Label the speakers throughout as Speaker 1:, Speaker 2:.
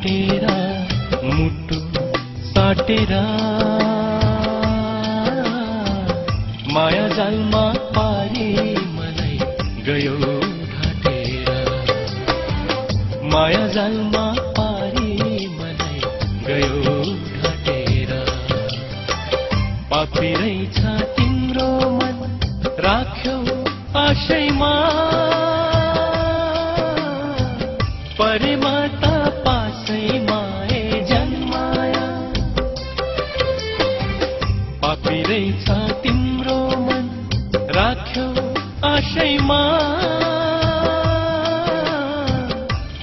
Speaker 1: काटेर मुटु साटेर माया जालमा पारी मलाई गयो ढाटेर माया जालमा पारी मलाई गयो ढाटेर पापी रहेछ तिम्रो मन राख्यौ आशैमा परेमा त पासैमा जन्माया पापी रहेछ तिम्रो मन राख्यौ आशैमा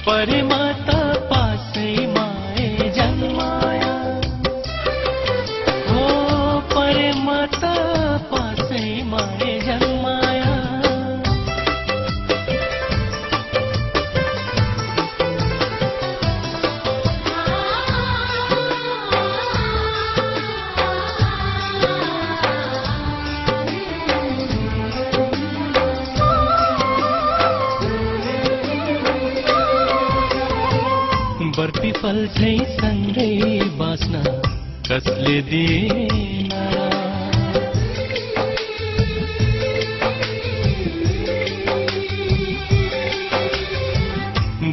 Speaker 1: परेमा त पासैमा जन्माया हो परेमा त पासैमा जन्माया बरपिपल झै सँगै बाँच्न कसले दिएन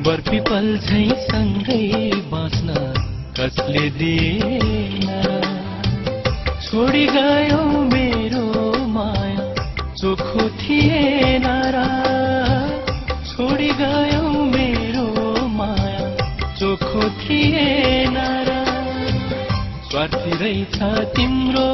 Speaker 1: बरपिपल झै सँगै बाँच्न कसले दिएन छोडी गयो मेरो माया चोखो थिएन र छोडी गयो मेरो माया चोखो थिएन र स्वार्थी रहेछ तिम्रो